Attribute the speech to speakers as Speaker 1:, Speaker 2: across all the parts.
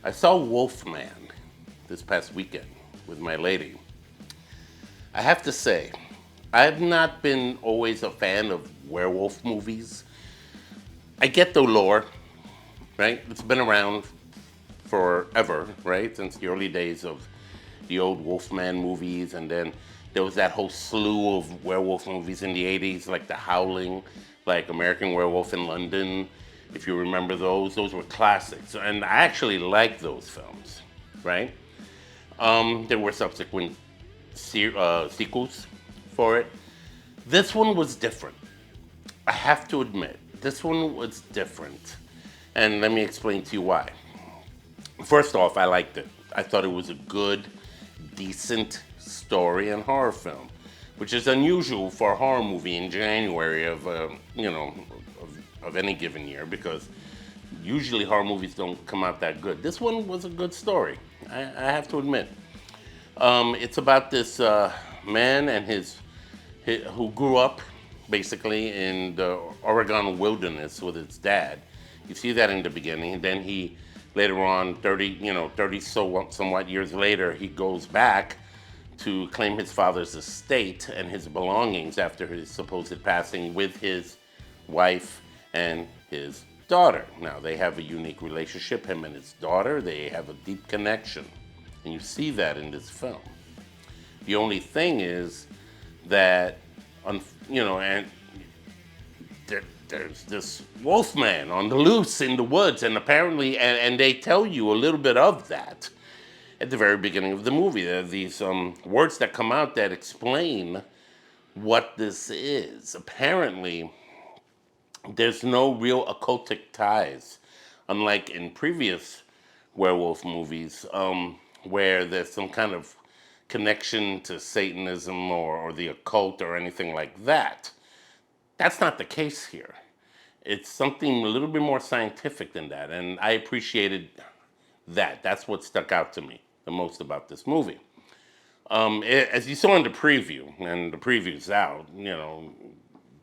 Speaker 1: I saw Wolfman this past weekend with my lady. I have to say, I've not been always a fan of werewolf movies. I get the lore, right? It's been around forever, right? Since the early days of the old Wolfman movies, and then there was that whole slew of werewolf movies in the 80s, like The Howling, like American Werewolf in London, if you remember those were classics. And I actually liked those films, right? There were subsequent sequels for it. This one was different. I have to admit, this one was different. And let me explain to you why. First off, I liked it. I thought it was a good, decent story and horror film, which is unusual for a horror movie in January of, of any given year because usually horror movies don't come out that good. This one was a good story, I have to admit. It's about this man and who grew up basically in the Oregon wilderness with his dad. You see that in the beginning. And then he later on, 30 somewhat years later, he goes back to claim his father's estate and his belongings after his supposed passing with his wife and his daughter. Now, they have a unique relationship, him and his daughter. They have a deep connection. And you see that in this film. The only thing is that, and there's this wolfman on the loose in the woods, and apparently, and they tell you a little bit of that at the very beginning of the movie. There are these words that come out that explain what this is. Apparently, there's no real occultic ties, unlike in previous werewolf movies, where there's some kind of connection to Satanism or the occult or anything like that. That's not the case here. It's something a little bit more scientific than that, and I appreciated that. That's what stuck out to me the most about this movie. As you saw in the preview, and the preview's out,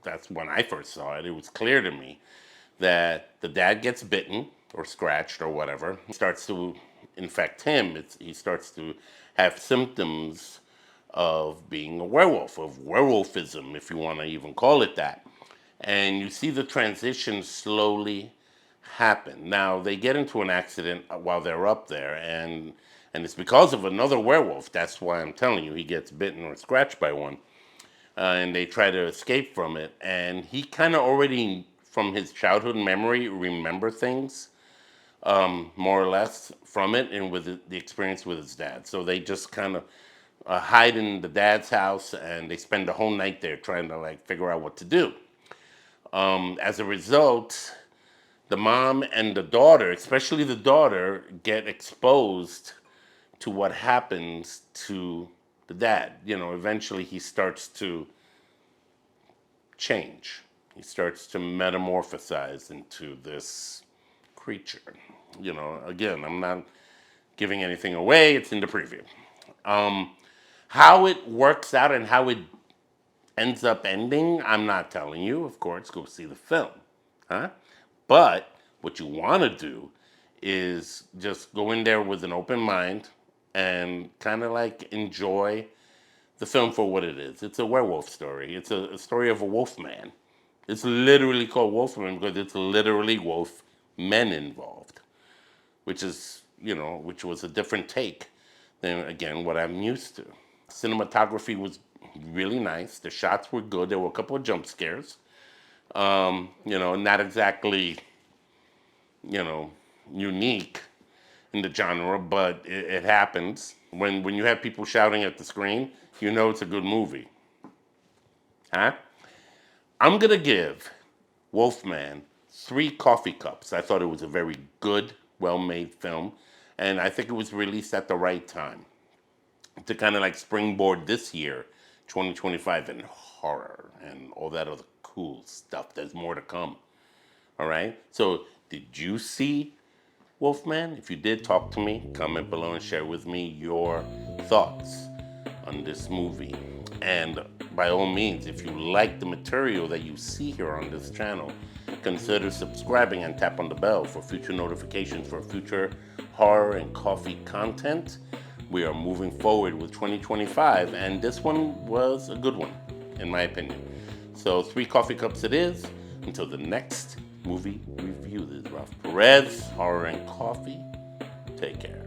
Speaker 1: that's when I first saw it, it was clear to me that the dad gets bitten or scratched or whatever. It starts to infect him. He starts to have symptoms of being a werewolf, of werewolfism, if you want to even call it that. And you see the transition slowly happen. Now, they get into an accident while they're up there, and it's because of another werewolf. That's why I'm telling you, he gets bitten or scratched by one. And they try to escape from it. And he kind of already, from his childhood memory, remember things, more or less, from it and with the experience with his dad. So they just kind of hide in the dad's house, and they spend the whole night there trying to figure out what to do. As a result, the mom and the daughter, especially the daughter, get exposed to what happens to the dad. Eventually he starts to change. He starts to metamorphosize into this creature. Again, I'm not giving anything away. It's in the preview. How it works out and how it ends up ending, I'm not telling you. Of course, go see the film. But what you want to do is just go in there with an open mind and kind of enjoy the film for what it is. It's a werewolf story. It's a story of a wolf man. It's literally called Wolfman because it's literally wolf men involved, which was a different take than, again, what I'm used to. Cinematography was really nice. The shots were good. There were a couple of jump scares. Not exactly, unique in the genre, but it happens. When you have people shouting at the screen, it's a good movie. I'm going to give Wolfman 3 coffee cups. I thought it was a very good, well-made film, and I think it was released at the right time to kind of springboard this year, 2025, in horror and all that other cool stuff. There's more to come. All right? So, did you see Wolfman? If you did, talk to me. Comment below and share with me your thoughts on this movie. And by all means, if you like the material that you see here on this channel, consider subscribing and tap on the bell for future notifications for future horror and coffee content. We are moving forward with 2025, and this one was a good one, in my opinion. So 3 coffee cups it is. Until the next movie review, this is Ralph Perez, Horror and Coffee. Take care.